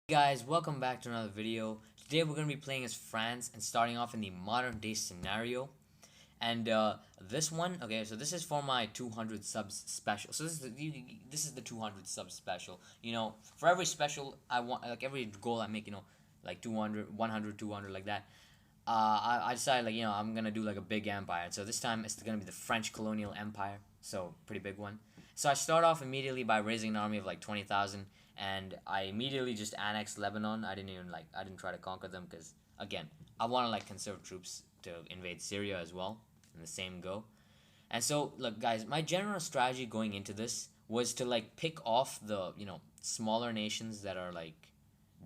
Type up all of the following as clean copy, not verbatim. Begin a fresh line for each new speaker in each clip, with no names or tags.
Hey guys, welcome back to another video. Today we're going to be playing as France and starting off in the modern day scenario. And this one, okay, so this is for my 200 subs special. So this is the 200 subs special. For every special I want, like every goal I make, like 200, 100, 200, like that. I decided, I'm gonna do like a big empire. So this time it's gonna be the French Colonial Empire. So pretty big one. So I start off immediately by raising an army of like 20,000, and I immediately just annexed Lebanon. I didn't try to conquer them because again, I want to like conserve troops to invade Syria as well in the same go. And so look, guys, my general strategy going into this was to like pick off the smaller nations that are like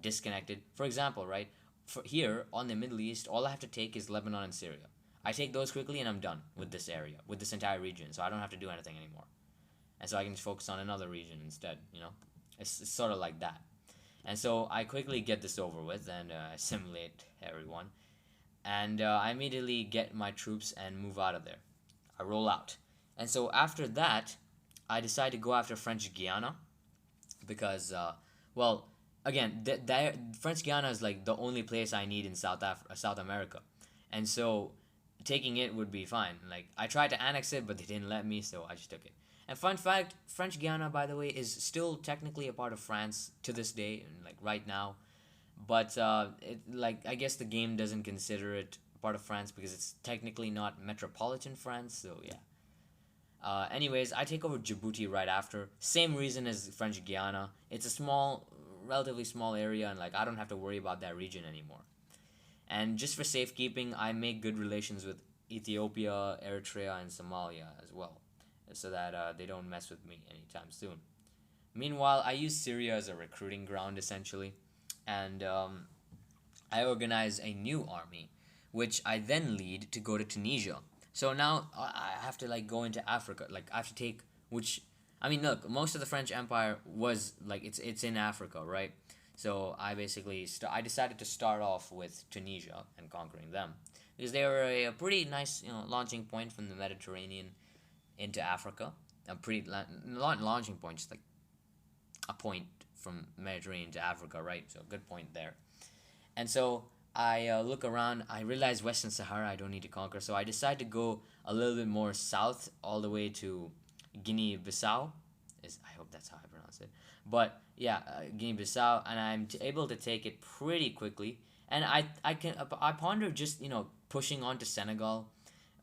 disconnected. For example, right? For here on the Middle East, all I have to take is Lebanon and Syria. I take those quickly and I'm done with this area, with this entire region, so I don't have to do anything anymore. And so I can just focus on another region instead. It's sort of like that. And so I quickly get this over with and assimilate everyone. And I immediately get my troops and move out of there. I roll out. And so after that, I decide to go after French Guiana because, well, again, French Guiana is like the only place I need in South America, and so taking it would be fine. Like I tried to annex it, but they didn't let me, so I just took it. And fun fact, French Guiana, by the way, is still technically a part of France to this day, like right now. But I guess the game doesn't consider it part of France because it's technically not metropolitan France. So yeah. Anyways, I take over Djibouti right after. Same reason as French Guiana. It's a relatively small area, and like I don't have to worry about that region anymore. And just for safekeeping, I make good relations with Ethiopia, Eritrea, and Somalia as well, so that they don't mess with me anytime soon. Meanwhile, I use Syria as a recruiting ground essentially, and I organize a new army, which I then lead to go to Tunisia. So now I have to like go into Africa. Like I have to take which I mean, look, most of the French Empire was like it's in Africa, right? So I decided to start off with Tunisia and conquering them because they were a pretty nice launching point from the Mediterranean into Africa. A pretty not launching point, just like a point from Mediterranean to Africa, right? So good point there. And so I look around. I realize Western Sahara I don't need to conquer, so I decide to go a little bit more south, all the way to Guinea-Bissau. I hope that's how I pronounce it. But yeah, Guinea-Bissau, and I'm able to take it pretty quickly. And I ponder just pushing on to Senegal,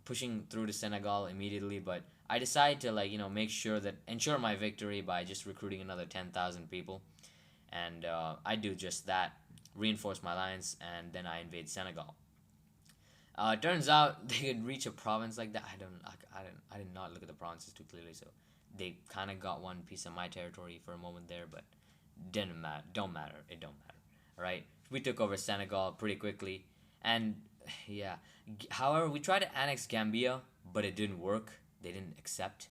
pushing through to Senegal immediately. But I decide to make sure that ensure my victory by just recruiting another 10,000 people, and I do just that, reinforce my lines, and then I invade Senegal. It turns out they could reach a province like that. I did not look at the provinces too clearly, so they kind of got one piece of my territory for a moment there, but didn't matter. Don't matter. It don't matter. All right. We took over Senegal pretty quickly, and yeah. However, we tried to annex Gambia, but it didn't work. They didn't accept.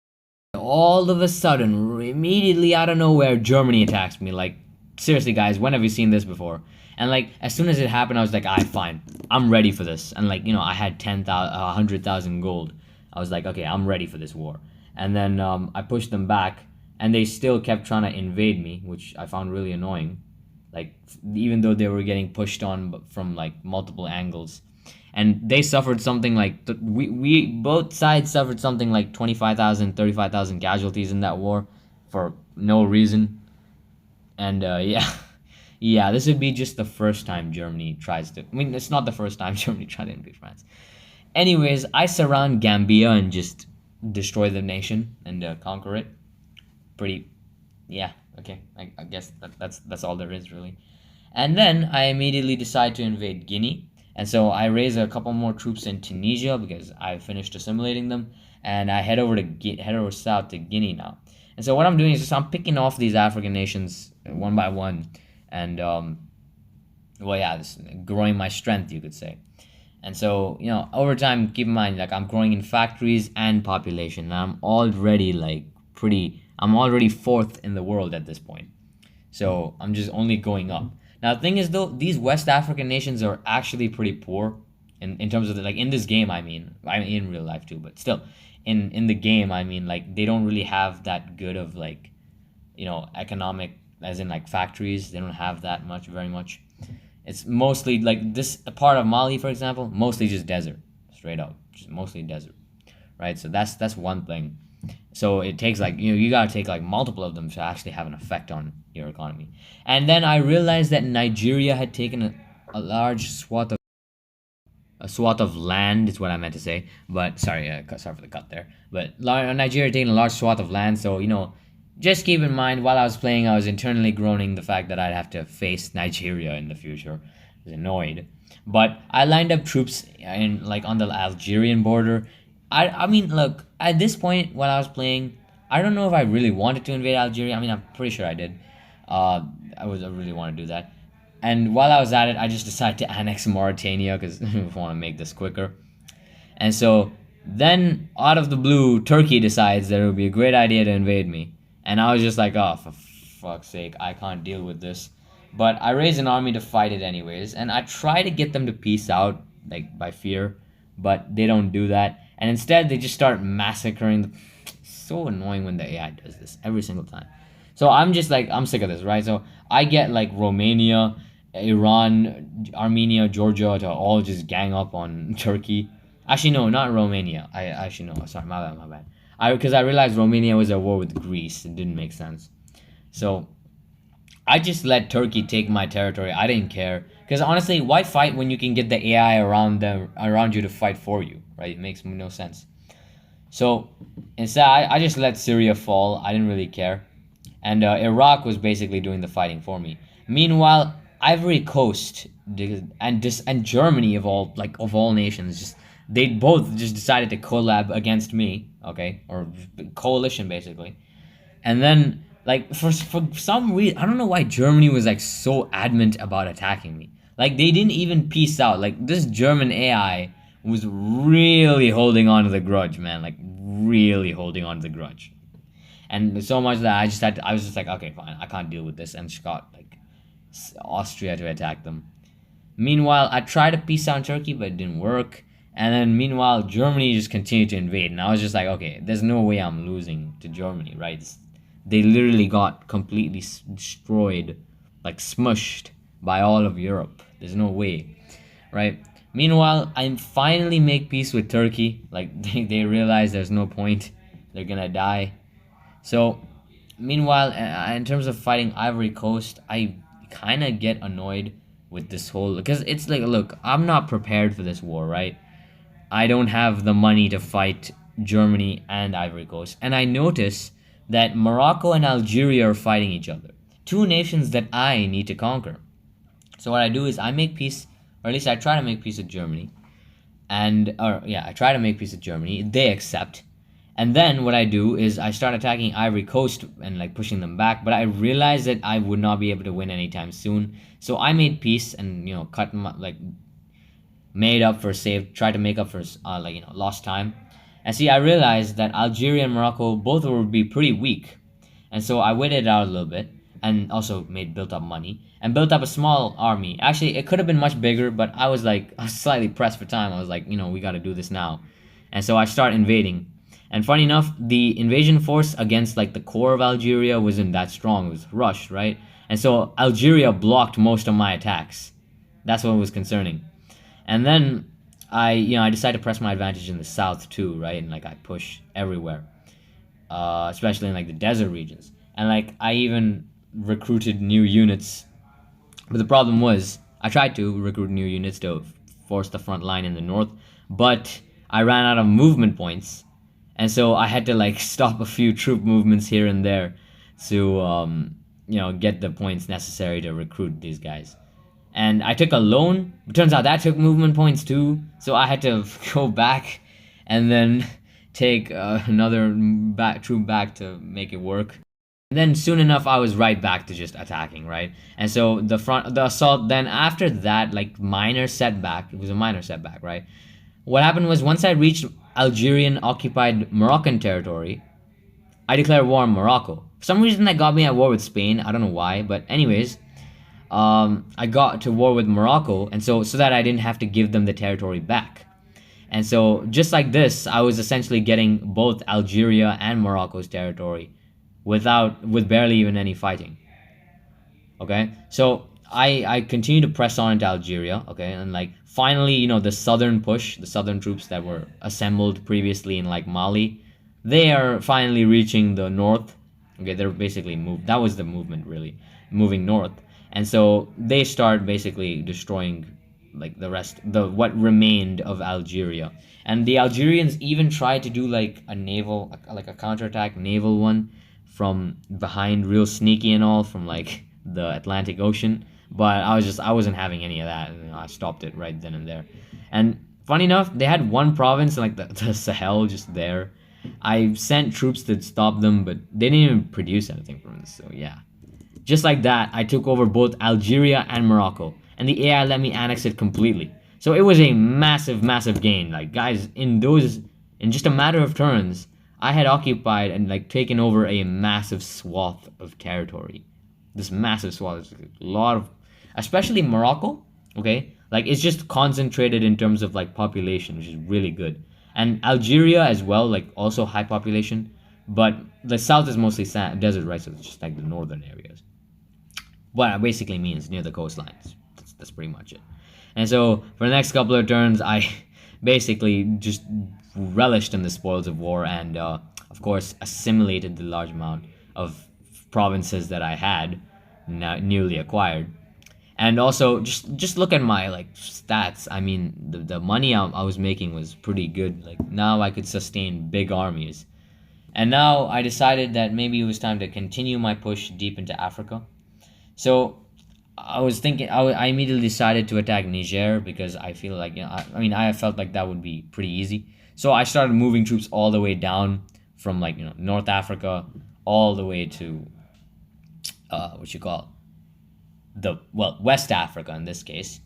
All of a sudden, immediately out of nowhere, Germany attacks me. Like, seriously, guys, when have you seen this before? And like, as soon as it happened, I was like, fine, I'm ready for this. And like, I had 10,000, 100,000 gold. I was like, okay, I'm ready for this war. And then I pushed them back, and they still kept trying to invade me, which I found really annoying. Like, even though they were getting pushed on from like multiple angles, and they suffered something like we both sides suffered something like 25,000, 35,000 casualties in that war for no reason. And yeah. Yeah, this would be just the first time Germany tries to. I mean, it's not the first time Germany tried to invade France. Anyways, I surround Gambia and just destroy the nation and conquer it. Pretty, yeah. Okay, I guess that's all there is really. And then I immediately decide to invade Guinea, and so I raise a couple more troops in Tunisia because I finished assimilating them, and I head over south to Guinea now. And so what I'm doing is just I'm picking off these African nations one by one, and well, yeah, this growing my strength, you could say. And so over time, keep in mind, like I'm growing in factories and population, and I'm already fourth in the world at this point. So I'm just only going up. Now the thing is though, these West African nations are actually pretty poor in terms of like in this game. I mean in real life too, but still, in the game, I mean like they don't really have that good of like economic as in like factories. They don't have that much, very much. It's mostly like this part of Mali, for example, mostly just desert, straight up, just mostly desert, right? So that's one thing. So it takes like you gotta take like multiple of them to actually have an effect on your economy. And then I realized that Nigeria had taken a large swath of land is what I meant to say. But sorry, sorry for the cut there. But Nigeria taking a large swath of land, so just keep in mind while I was playing, I was internally groaning the fact that I'd have to face Nigeria in the future. I was annoyed, but I lined up troops in like on the Algerian border. I mean, look, at this point while I was playing, I don't know if I really wanted to invade Algeria. I mean, I'm pretty sure I did. I really want to do that. And while I was at it, I just decided to annex Mauritania because I want to make this quicker. And so then, out of the blue, Turkey decides that it would be a great idea to invade me. And I was just like, oh, for fuck's sake, I can't deal with this. But I raised an army to fight it anyways. And I try to get them to peace out, like, by fear. But they don't do that. And instead, they just start massacring. It's so annoying when the AI does this every single time. So I'm just like, I'm sick of this, right? So I get like Romania, Iran, Armenia, Georgia to all just gang up on Turkey. Actually, no, not Romania. I actually no. Sorry, my bad. Because I realized Romania was at war with Greece. It didn't make sense. So I just let Turkey take my territory. I didn't care. Because honestly, why fight when you can get the AI around you to fight for you, right? It makes no sense. So instead, I just let Syria fall. I didn't really care. And Iraq was basically doing the fighting for me. Meanwhile, Ivory Coast and Germany of all nations, just they both just decided to collab against me, okay, or coalition basically. And then like for some reason, I don't know why Germany was like so adamant about attacking me. Like they didn't even peace out. Like this German AI was really holding on to the grudge, man. Like really holding on to the grudge. And so much that I was just like, okay, fine, I can't deal with this, and just got like Austria to attack them. Meanwhile, I tried to peace out Turkey, but it didn't work. And then meanwhile, Germany just continued to invade, and I was just like, okay, there's no way I'm losing to Germany, right? They literally got completely destroyed, like smushed by all of Europe. There's no way, right? Meanwhile, I finally make peace with Turkey. Like they realize there's no point; they're gonna die. So, meanwhile, in terms of fighting Ivory Coast, I kind of get annoyed with this whole because it's like, look, I'm not prepared for this war, right? I don't have the money to fight Germany and Ivory Coast, and I notice that Morocco and Algeria are fighting each other, two nations that I need to conquer. So what I do is I make peace, or at least I try to make peace with Germany, I try to make peace with Germany. They accept. And then what I do is I start attacking Ivory Coast and like pushing them back, but I realized that I would not be able to win anytime soon. So I made peace and tried to make up for lost time. And see, I realized that Algeria and Morocco both would be pretty weak, and so I waited it out a little bit and also built up money and built up a small army. Actually, it could have been much bigger, but I was slightly pressed for time. I was like, we got to do this now, and so I start invading. And funny enough, the invasion force against like the core of Algeria wasn't that strong. It was rushed, right? And so Algeria blocked most of my attacks. That's what was concerning. And then I decided to press my advantage in the south too, right? And like I push everywhere, especially in like the desert regions. And like I even recruited new units. But the problem was I tried to recruit new units to force the front line in the north, but I ran out of movement points. And so I had to like stop a few troop movements here and there to get the points necessary to recruit these guys. And I took a loan. It turns out that took movement points too. So I had to go back and then take another troop back to make it work. And then soon enough, I was right back to just attacking, right? And so the assault. Then after that, like minor setback. It was a minor setback, right? What happened was once I reached Algerian occupied Moroccan territory, I declared war on Morocco. For some reason that got me at war with Spain. I don't know why, but anyways, I got to war with Morocco, and so that I didn't have to give them the territory back. And so just like this, I was essentially getting both Algeria and Morocco's territory with barely even any fighting. Okay, so I continue to press on into Algeria. Okay, and like finally, the southern push, the southern troops that were assembled previously in like Mali, they are finally reaching the north. Okay, they're basically moved. That was the movement, really, moving north, and so they start basically destroying like the what remained of Algeria. And the Algerians even tried to do like a naval, like a counterattack naval one from behind, real sneaky and all, from like the Atlantic Ocean. But I wasn't having any of that, and I stopped it right then and there. And funny enough, they had one province like the Sahel just there. I sent troops to stop them, but they didn't even produce anything from this. So yeah, just like that, I took over both Algeria and Morocco, and the AI let me annex it completely. So it was a massive, massive gain. Like guys, in just a matter of turns, I had occupied and like taken over a massive swath of territory. This massive swath is a lot of, especially Morocco. Okay, like it's just concentrated in terms of like population, which is really good. And Algeria as well, like also high population, but the south is mostly desert, right? So it's just like the northern areas. What it basically means near the coastlines. That's pretty much it. And so for the next couple of turns, I basically just relished in the spoils of war and, of course, assimilated the large amount of provinces that I had newly acquired. And also, just look at my like stats. I mean, the money I was making was pretty good. Like now I could sustain big armies. And now I decided that maybe it was time to continue my push deep into Africa. So I was thinking, I immediately decided to attack Niger because I feel like, I mean, I felt like that would be pretty easy. So I started moving troops all the way down from like, North Africa all the way to, what you call West Africa in this case.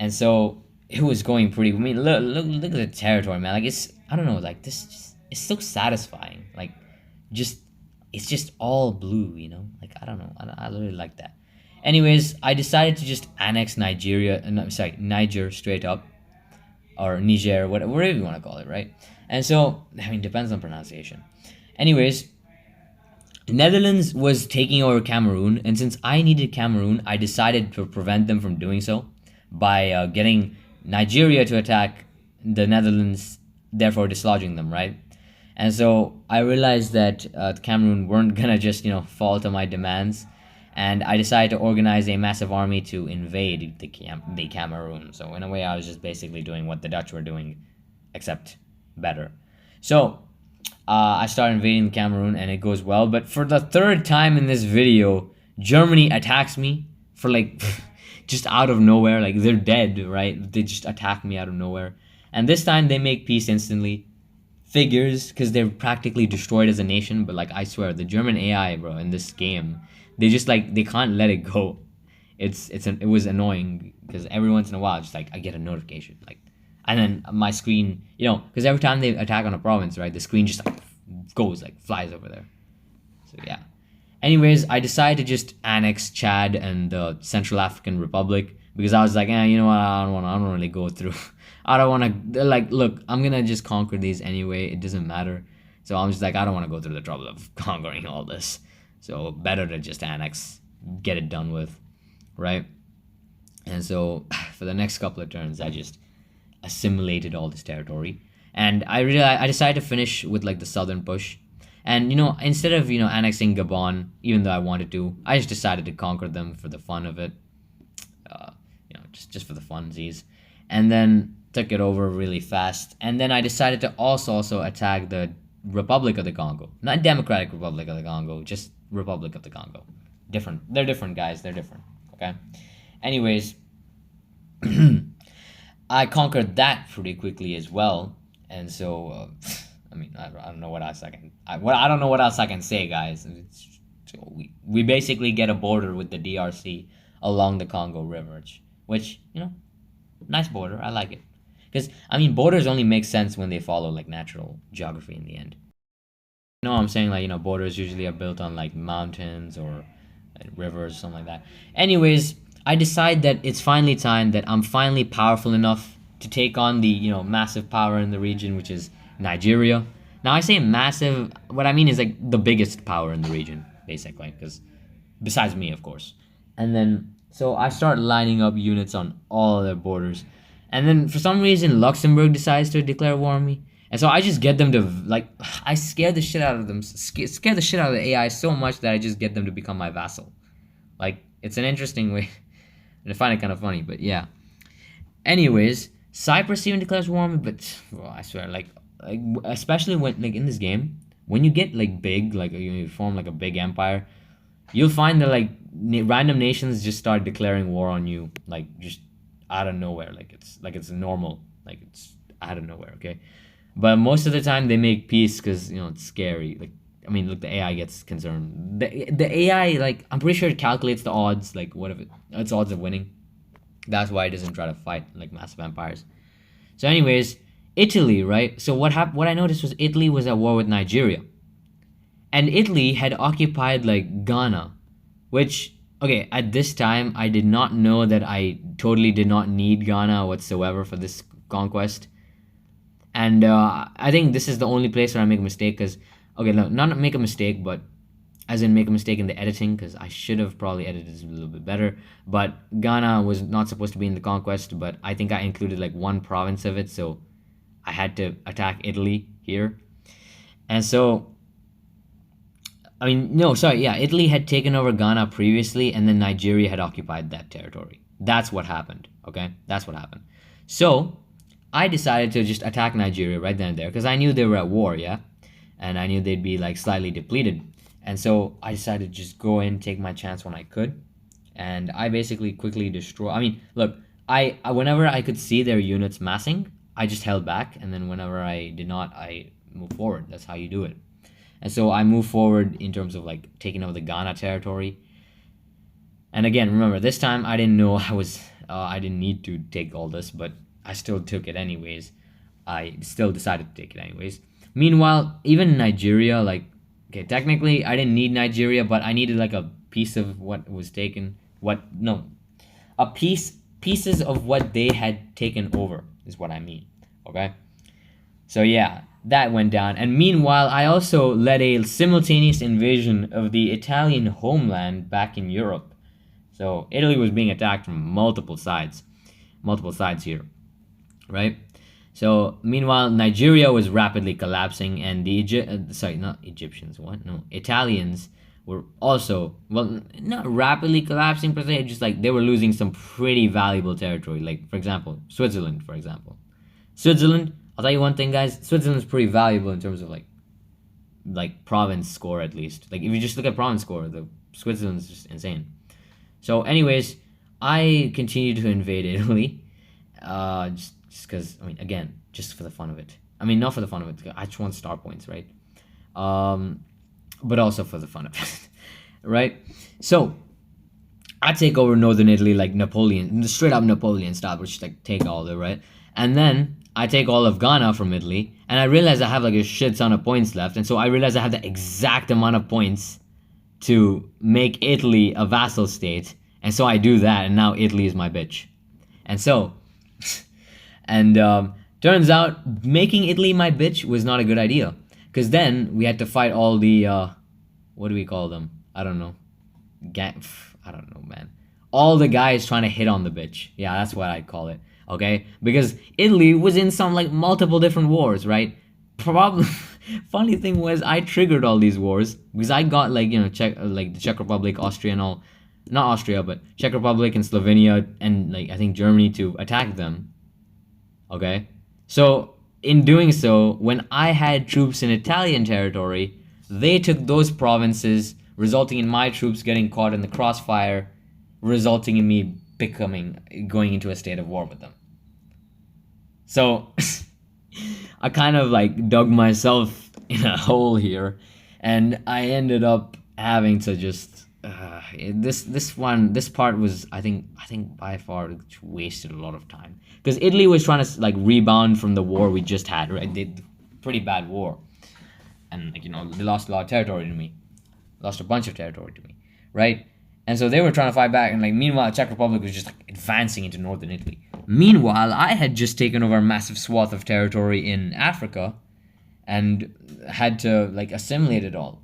And so it was going pretty, I mean, look at the territory, man. Like I don't know, like this just, it's so satisfying. Like just, it's just all blue, like I don't know, I really like that. Anyways, I decided to just annex Niger straight up, or Niger, whatever you want to call it, right? And so, I mean, depends on pronunciation. Anyways, Netherlands was taking over Cameroon, and since I needed Cameroon, I decided to prevent them from doing so by getting Nigeria to attack the Netherlands, therefore dislodging them, right? And so I realized that Cameroon weren't gonna just, fall to my demands, and I decided to organize a massive army to invade the Cameroon. So in a way, I was just basically doing what the Dutch were doing, except better. So I started invading Cameroon, and it goes well. But for the third time in this video, Germany attacks me for like just out of nowhere. Like they're dead, right? They just attack me out of nowhere, and this time they make peace instantly. Figures, because they're practically destroyed as a nation. But like I swear, the German AI, bro, in this game, they just like they can't let it go. It was annoying because every once in a while, just like I get a notification, like, and then my screen, because every time they attack on a province, right, the screen just like goes, like flies over there. So yeah. Anyways, I decided to just annex Chad and the Central African Republic because I was like, you know what, I don't really go through. I don't want to, like, look, I'm going to just conquer these anyway. It doesn't matter. So I'm just like, I don't want to go through the trouble of conquering all this. So better to just annex, get it done with, right? And so for the next couple of turns, I just assimilated all this territory. And I decided to finish with like the southern push. And, instead of, annexing Gabon, even though I wanted to, I just decided to conquer them for the fun of it. Just for the funsies. And then took it over really fast. And then I decided to also attack the Republic of the Congo. Not Democratic Republic of the Congo, just Republic of the Congo. Different. They're different, guys. They're different. Okay? Anyways, I conquered that pretty quickly as well. And so, I mean, I don't know what else I don't know what else I can say, guys. We basically get a border with the DRC along the Congo River, which, nice border. I like it. Because, I mean, borders only make sense when they follow, like, natural geography in the end. I'm saying, like, borders usually are built on, like, mountains or rivers or something like that. Anyways, I decide that it's finally time that I'm finally powerful enough to take on the, massive power in the region, which is Nigeria. Now, I say massive, what I mean is, like, the biggest power in the region, basically, because besides me, of course. And then so I start lining up units on all their borders, and then for some reason Luxembourg decides to declare war on me, and so I just get them to like I scare the shit out of them, scare the shit out of the AI so much that I just get them to become my vassal. Like it's an interesting way, and I find it kind of funny, but yeah. Anyways, Cyprus even declares war on me, but well, I swear, like especially when like in this game, when you get like big, like you form like a big empire, you'll find that like random nations just start declaring war on you, like just out of nowhere, like it's normal, like it's out of nowhere. Okay, but most of the time they make peace because you know it's scary. Like I mean, look, the AI gets concerned. The AI, like I'm pretty sure it calculates the odds, like what if its odds of winning. That's why it doesn't try to fight like massive empires. So, anyways, Italy, right? So what happened? What I noticed was Italy was at war with Nigeria, and Italy had occupied like Ghana, which okay at this time I did not know that I totally did not need Ghana whatsoever for this conquest, and I think this is the only place where I make a mistake because okay, no, not make a mistake, but as in make a mistake in the editing because I should have probably edited this a little bit better. But Ghana was not supposed to be in the conquest, but I think I included like one province of it, so I had to attack Italy here. And so, I mean, no, sorry, yeah, Italy had taken over Ghana previously, and then Nigeria had occupied that territory. That's what happened, okay? That's what happened. So, I decided to just attack Nigeria right then and there because I knew they were at war, yeah? And I knew they'd be like slightly depleted. And so I decided to just go in, take my chance when I could. And I basically quickly destroy. I mean, look, I whenever I could see their units massing, I just held back. And then whenever I did not, I moved forward. That's how you do it. And so I moved forward in terms of like taking over the Ghana territory. And again, remember, this time I didn't know I didn't need to take all this, but I still took it anyways. I still decided to take it anyways. Meanwhile, even Nigeria, like, okay, technically I didn't need Nigeria, but I needed like a piece of what was taken. Pieces of what they had taken over is what I mean. Okay, so yeah, that went down. And meanwhile, I also led a simultaneous invasion of the Italian homeland back in Europe. So Italy was being attacked from multiple sides here, right? So meanwhile, Nigeria was rapidly collapsing, and Italians were also, well, not rapidly collapsing per se, just like they were losing some pretty valuable territory. Like for example, Switzerland. I'll tell you one thing, guys. Switzerland's pretty valuable in terms of like province score at least. Like if you just look at province score, the Switzerland's just insane. So, anyways, I continued to invade Italy, just because, I mean, again, just for the fun of it. I mean, not for the fun of it. I just want star points, right? But also for the fun of it, right? So, I take over northern Italy like Napoleon, straight up Napoleon style, which like take all of it, right? And then I take all of Ghana from Italy, and I realize I have like a shit ton of points left, and so I realize I have the exact amount of points to make Italy a vassal state, and so I do that, and now Italy is my bitch. And so, and turns out making Italy my bitch was not a good idea, because then we had to fight all the what do we call them? I don't know, I don't know, man. All the guys trying to hit on the bitch. Yeah, that's what I'd call it. Okay, because Italy was in some like multiple different wars, right? Probably. Funny thing was I triggered all these wars because I got like the Czech Republic, Austria, and all, not Austria, but Czech Republic and Slovenia and like I think Germany to attack them. Okay, so in doing so, when I had troops in Italian territory, they took those provinces, resulting in my troops getting caught in the crossfire, resulting in me going into a state of war with them. So I kind of like dug myself in a hole here, and I ended up having to just this part was I think by far wasted a lot of time because Italy was trying to like rebound from the war we just had, right? They did pretty bad war, and like they lost a lot of territory to me, lost a bunch of territory to me, right? And so they were trying to fight back, and like meanwhile, the Czech Republic was just like advancing into northern Italy. Meanwhile, I had just taken over a massive swath of territory in Africa, and had to like assimilate it all.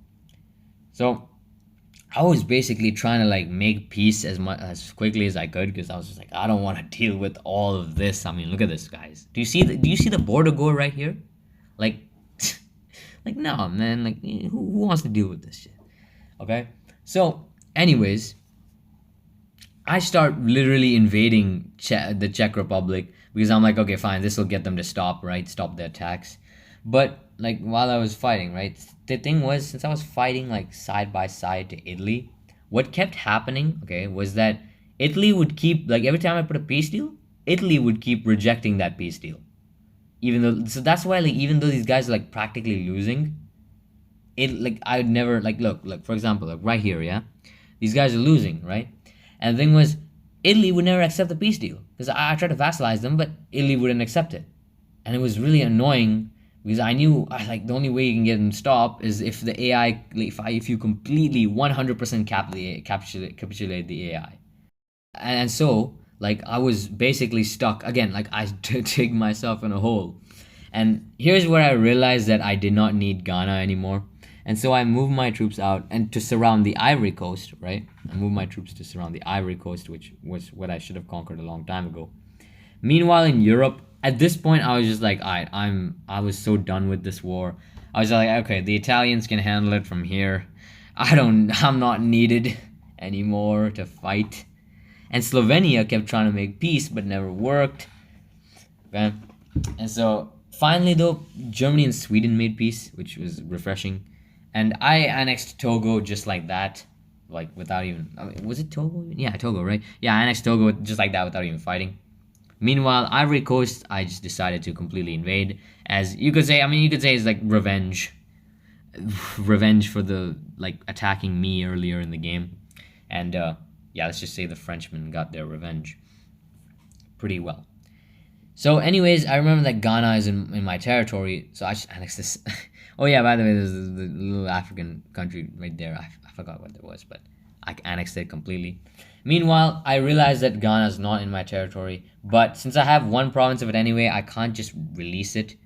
So I was basically trying to like make peace as quickly as I could because I was just like, I don't want to deal with all of this. I mean, look at this, guys. Do you see the border go right here? Like, like no, man. Like, who wants to deal with this shit? Okay. So, anyways, I start literally invading the Czech Republic because I'm like, okay, fine, this will get them to stop, right? Stop the attacks. But like while I was fighting, right? The thing was, since I was fighting like side by side to Italy, what kept happening, okay, was that Italy would keep like every time I put a peace deal, Italy would keep rejecting that peace deal. Even though, so that's why like even though these guys are like practically losing, it like I'd never like look for example like right here, yeah, these guys are losing, right? And the thing was, Italy would never accept the peace deal because I tried to vassalize them, but Italy wouldn't accept it, and it was really annoying because I knew like the only way you can get them to stop is if the AI like, if you completely 100% capitulate the AI, and so like I was basically stuck again. Like I dig myself in a hole, and here's where I realized that I did not need Ghana anymore. And so I moved my troops out and to surround the Ivory Coast, right? I moved my troops to surround the Ivory Coast, which was what I should have conquered a long time ago. Meanwhile, in Europe, at this point, I was just like, I was so done with this war. I was like, okay, the Italians can handle it from here. I'm not needed anymore to fight. And Slovenia kept trying to make peace, but never worked. Okay, and so finally, though, Germany and Sweden made peace, which was refreshing, and I annexed Togo just like that, like without even. I mean, was it Togo? Yeah, Togo, right? Yeah, I annexed Togo just like that without even fighting. Meanwhile, Ivory Coast, I just decided to completely invade, as you could say. I mean, you could say it's like revenge, revenge for the like attacking me earlier in the game, and yeah, let's just say the Frenchmen got their revenge pretty well. So, anyways, I remember that Ghana is in my territory, so I should annex this. Oh yeah, by the way, there's the little African country right there. I forgot what it was, but I annexed it completely. Meanwhile, I realized that Ghana is not in my territory, but since I have one province of it anyway, I can't just release it.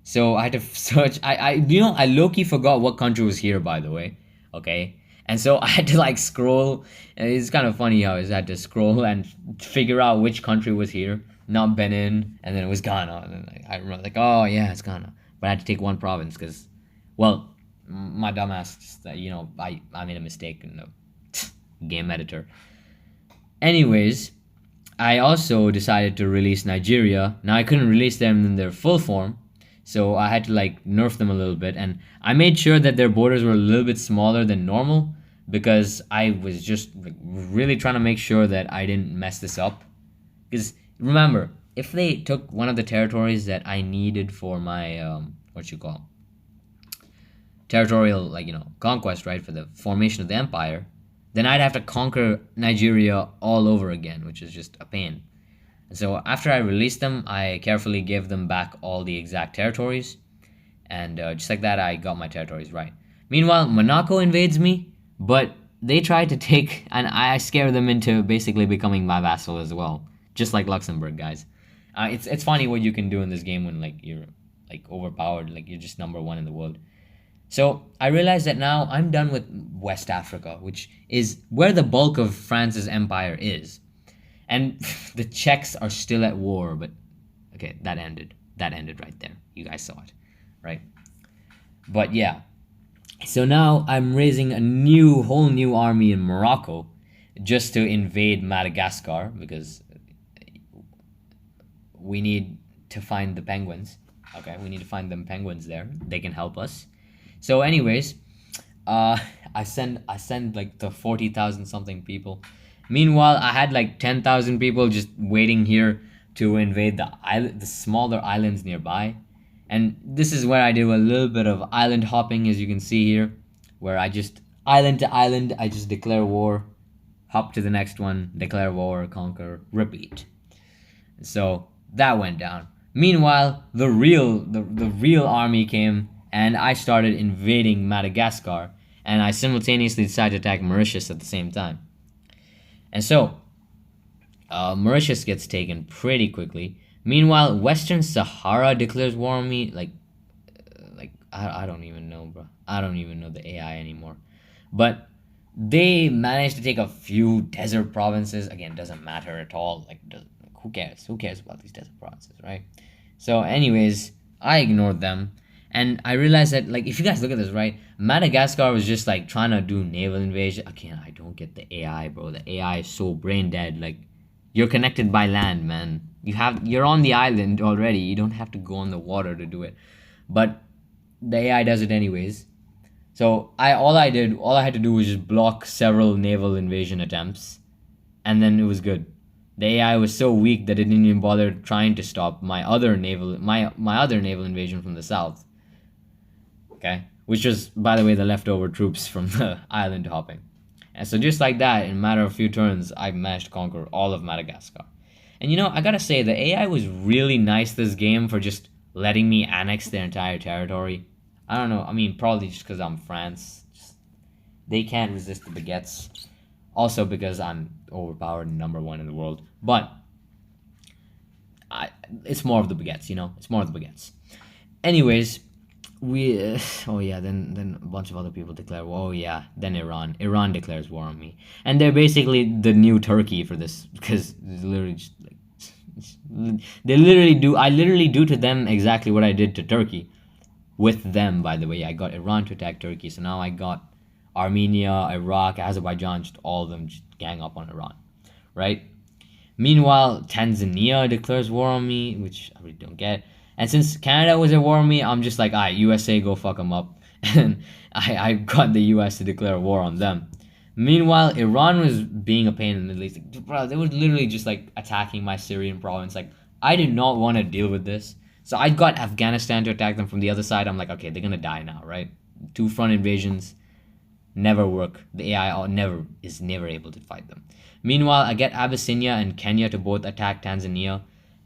So I had to search. I low-key forgot what country was here, by the way. Okay. And so I had to like scroll. It's kind of funny how I had to scroll and figure out which country was here. Not Benin, and then it was Ghana. And then like, I remember like, oh yeah, it's Ghana. But I had to take one province because, well, my dumbass, just, I made a mistake in the game editor. Anyways, I also decided to release Nigeria. Now I couldn't release them in their full form, so I had to like nerf them a little bit, and I made sure that their borders were a little bit smaller than normal because I was just like really trying to make sure that I didn't mess this up. Because remember, if they took one of the territories that I needed for my what you call territorial conquest, right, for the formation of the empire, then I'd have to conquer Nigeria all over again, which is just a pain. And so after I released them, I carefully gave them back all the exact territories, and just like that, I got my territories right. Meanwhile, Monaco invades me, but they tried to take, and I scare them into basically becoming my vassal as well, just like Luxembourg, guys. It's funny what you can do in this game when like you're like overpowered, like you're just number one in the world. So I realized that now I'm done with West Africa, which is where the bulk of France's empire is. And the Czechs are still at war, but okay, that ended. That ended right there. You guys saw it, right? But yeah. So now I'm raising a whole new army in Morocco just to invade Madagascar because we need to find the penguins. Okay, we need to find them penguins there. They can help us. So, anyways, I send like the 40,000 something people. Meanwhile, I had like 10,000 people just waiting here to invade the smaller islands nearby. And this is where I do a little bit of island hopping, as you can see here, where I just island to island, I just declare war, hop to the next one, declare war, conquer, repeat. So that went down. Meanwhile, the real army came, and I started invading Madagascar, and I simultaneously decided to attack Mauritius at the same time. And so, Mauritius gets taken pretty quickly. Meanwhile, Western Sahara declares war on me. I don't even know, bro. I don't even know the AI anymore. But They managed to take a few desert provinces. Again, doesn't matter at all. Like, who cares? Who cares about these desert provinces, right? So, anyways, I ignored them, and I realized that, like, if you guys look at this, right, Madagascar was just like trying to do naval invasion. Again, I don't get the AI, bro. The AI is so brain dead. Like, you're connected by land, man. You're on the island already. You don't have to go on the water to do it, but the AI does it anyways. So all I had to do was just block several naval invasion attempts, and then it was good. The AI was so weak that it didn't even bother trying to stop my other naval invasion from the south. Okay, which was, by the way, the leftover troops from the island hopping. And so just like that, in a matter of a few turns, I managed to conquer all of Madagascar. And I gotta say, the AI was really nice this game for just letting me annex their entire territory. I don't know. I mean, probably just because I'm France. They can't resist the baguettes. Also because I'm overpowered and number one in the world. But it's more of the baguettes, It's more of the baguettes. Anyways, oh yeah, then a bunch of other people declare war. Oh yeah, then Iran declares war on me, and they're basically the new Turkey for this, because it's literally just like they literally do. I literally do to them exactly what I did to Turkey. With them, by the way, I got Iran to attack Turkey, so now I got Armenia, Iraq, Azerbaijan, just all of them just gang up on Iran, right? Meanwhile, Tanzania declares war on me, which I really don't get. And since Canada was at war on me, I'm just like, alright, USA, go fuck them up. And I got the US to declare war on them. Meanwhile, Iran was being a pain in the Middle East. Like, bro, they were literally just like attacking my Syrian province. Like, I did not want to deal with this. So I got Afghanistan to attack them from the other side. I'm like, okay, they're gonna die now, right? Two front invasions never work. The AI is never able to fight them. Meanwhile, I get Abyssinia and Kenya to both attack Tanzania,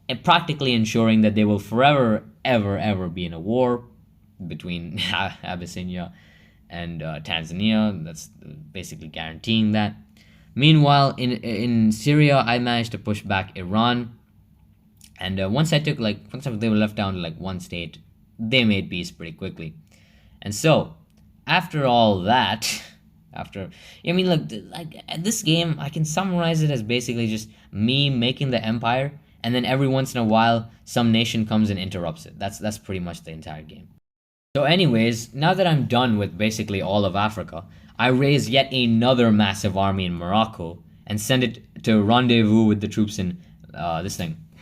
and practically ensuring that they will forever, ever be in a war between Abyssinia and Tanzania. That's basically guaranteeing that. Meanwhile, in Syria, I managed to push back Iran, and once they were left down to like one state, they made peace pretty quickly. And so, after all that, look, like this game, I can summarize it as basically just me making the empire, and then every once in a while, some nation comes and interrupts it. That's pretty much the entire game. So anyways, now that I'm done with basically all of Africa, I raise yet another massive army in Morocco and send it to rendezvous with the troops in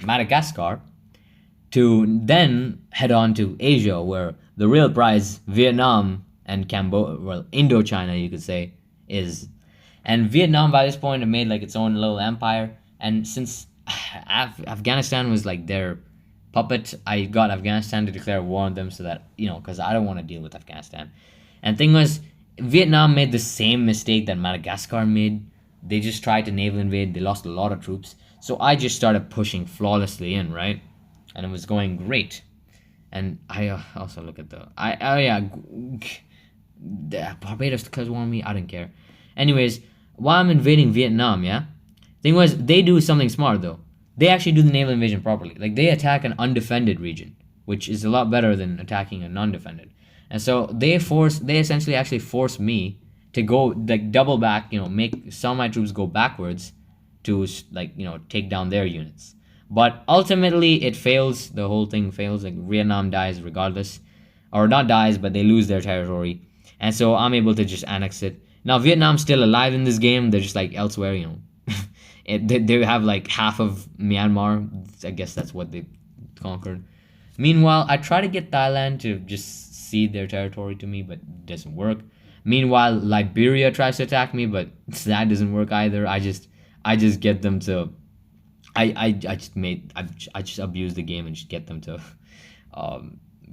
Madagascar, to then head on to Asia, where the real prize, Vietnam and Indochina, you could say, is. And Vietnam by this point had made like its own little empire, and since Afghanistan was like their puppet, I got Afghanistan to declare war on them, so that, because I don't want to deal with Afghanistan. And thing was, Vietnam made the same mistake that Madagascar made. They just tried to naval invade. They lost a lot of troops. So I just started pushing flawlessly in, right? And it was going great. And I also look at Barbados declares war on me. I didn't care. Anyways, while I'm invading Vietnam, yeah? Thing was, they do something smart, though. They actually do the naval invasion properly. Like, they attack an undefended region, which is a lot better than attacking a non-defended. And so they essentially actually force me to go, like, double back, make some of my troops go backwards to, like, take down their units. But ultimately, it fails. The whole thing fails. Like, Vietnam dies regardless. Or not dies, but they lose their territory. And so I'm able to just annex it. Now, Vietnam's still alive in this game. They're just, like, elsewhere, they have, like, half of Myanmar. I guess that's what they conquered. Meanwhile, I try to get Thailand to just cede their territory to me, but it doesn't work. Meanwhile, Liberia tries to attack me, but that doesn't work either. I just get them to... I just abuse the game and just get them to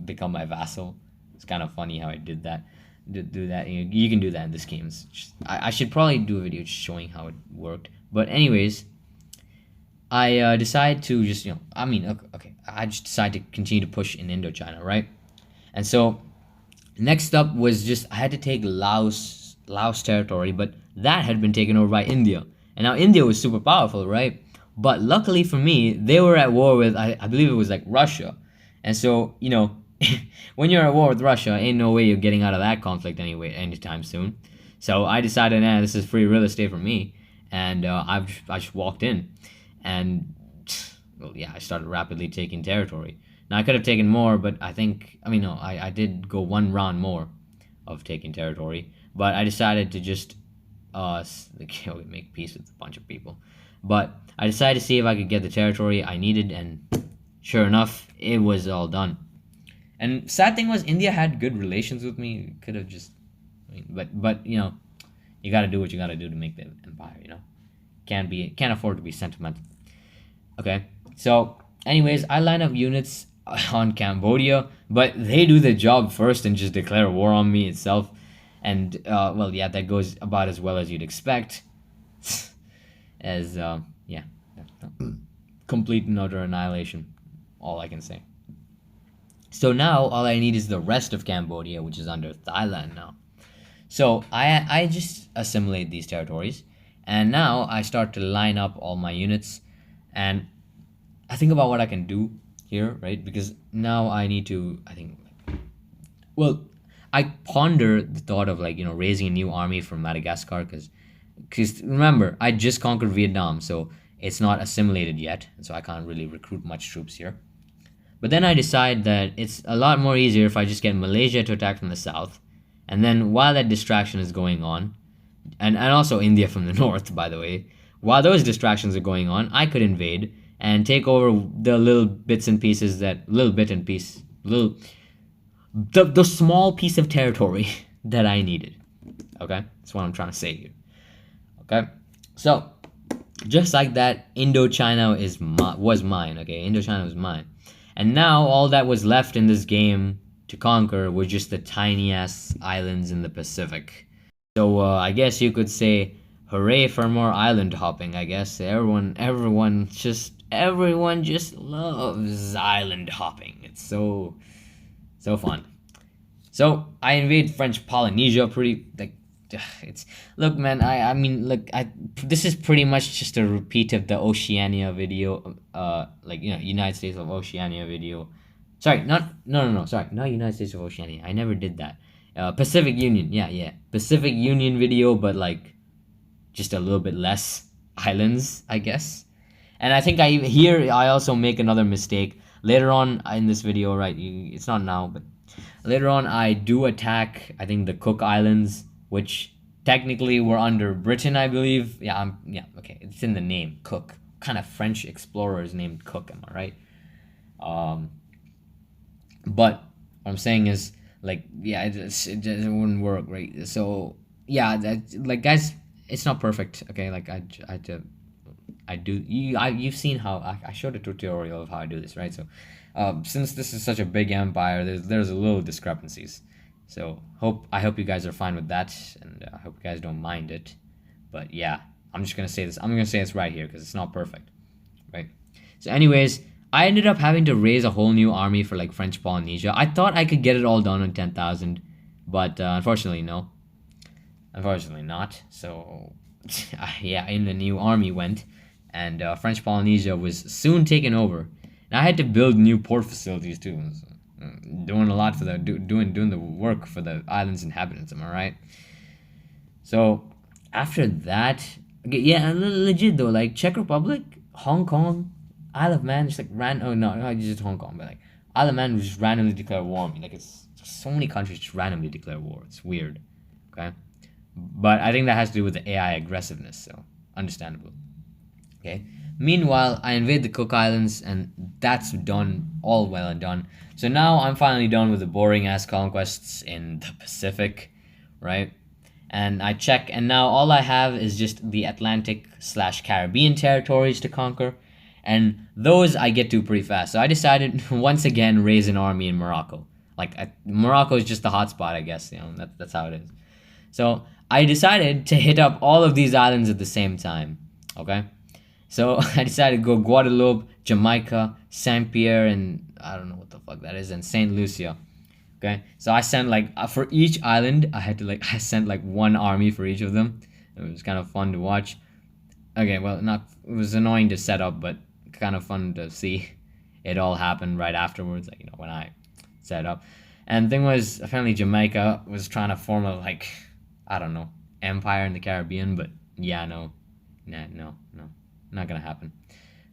become my vassal. It's kind of funny how I did that. Do that. You can do that in this game. I should probably do a video just showing how it worked. But anyways, I decide to just I just decide to continue to push in Indochina, right? And so next up was just I had to take Laos territory, but that had been taken over by India. And now India was super powerful, right? But luckily for me, they were at war with, I believe it was like Russia. And so, when you're at war with Russia, ain't no way you're getting out of that conflict anytime soon. So I decided, this is free real estate for me, and I just walked in, and well, yeah, I started rapidly taking territory. Now I could have taken more, but no, I did go one round more of taking territory, but I decided to just make peace with a bunch of people. But I decided to see if I could get the territory I needed, and sure enough, it was all done. And sad thing was, India had good relations with me. Could have just, but you know, you gotta do what you gotta do to make the empire. You know, can't afford to be sentimental. Okay, so anyways, I line up units on Cambodia, but they do the job first and just declare war on me itself. And well, yeah, that goes about as well as you'd expect. As yeah, complete and utter annihilation. All I can say. So now all I need is the rest of Cambodia, which is under Thailand now. So I just assimilate these territories, and now I start to line up all my units, and I think about what I can do here, right? Because now I need to, well, I ponder the thought of raising a new army from Madagascar, because remember, I just conquered Vietnam, so it's not assimilated yet, so I can't really recruit much troops here. But then I decide that it's a lot more easier if I just get Malaysia to attack from the south, and then while that distraction is going on, and also India from the north, by the way, while those distractions are going on, I could invade and take over the the small piece of territory that I needed. Okay, that's what I'm trying to say here. Okay, so just like that, Indochina was mine. Okay, Indochina was mine, and now all that was left in this game to conquer were just the tiny ass islands in the Pacific. So I guess you could say, hooray for more island hopping. I guess everyone just loves island hopping. It's so fun. So I invade French Polynesia. Look, man. This is pretty much just a repeat of the Oceania video. United States of Oceania video. Sorry, not United States of Oceania. I never did that. Pacific Union. Yeah. Pacific Union video, but just a little bit less islands, I guess. And I think I also make another mistake later on in this video, right? It's not now, but later on I do attack, I think, the Cook Islands, which technically were under Britain, I believe. Okay, it's in the name, Cook. What kind of French explorer is named Cook, am I right? But what I'm saying is, it wouldn't work, right? So yeah, guys, it's not perfect, okay? You've seen how I showed a tutorial of how I do this, right? So since this is such a big empire, there's a little discrepancies. So I hope you guys are fine with that, and I hope you guys don't mind it. But yeah, I'm gonna say this right here because it's not perfect, right? So anyways, I ended up having to raise a whole new army for French Polynesia. I thought I could get it all done in 10,000, but unfortunately no. Unfortunately not. So yeah, in the new army went, and French Polynesia was soon taken over. And I had to build new port facilities too. So, doing a lot for doing the work for the island's inhabitants. Am I right? So after that, okay, yeah, legit though, Czech Republic, Hong Kong, Isle of Man, just just Hong Kong, but Isle of Man was just randomly declare war on me. It's so many countries just randomly declare war. It's weird. Okay, but I think that has to do with the AI aggressiveness, so understandable. Okay. Meanwhile, I invade the Cook Islands, and that's done, all well and done. So now I'm finally done with the boring ass conquests in the Pacific, right? And I check, and now all I have is just the Atlantic/Caribbean territories to conquer, and those I get to pretty fast. So I decided once again raise an army in Morocco. Morocco is just the hotspot, I guess. That's how it is. So I decided to hit up all of these islands at the same time. Okay. So I decided to go Guadeloupe, Jamaica, Saint Pierre, and I don't know what the fuck that is, and Saint Lucia. Okay, so I sent for each island, I sent one army for each of them. It was kind of fun to watch. Okay, well, it was annoying to set up, but kind of fun to see it all happen right afterwards. When I set up, and the thing was, apparently Jamaica was trying to form a I don't know, empire in the Caribbean, but yeah, no, not gonna happen.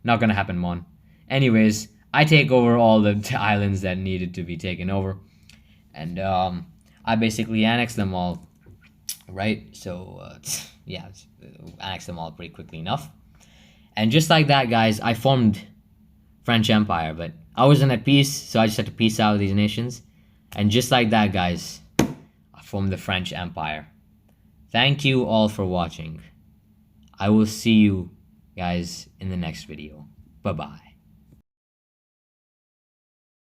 Not gonna happen, Mon. Anyways, I take over all the islands that needed to be taken over, and I basically annex them all, right? So yeah, annex them all pretty quickly enough, and just like that, guys, I formed French Empire, but I wasn't at peace, so I just had to peace out with these nations, and just like that, guys, I formed the French Empire. Thank you all for watching. I will see you guys in the next video. Bye-bye.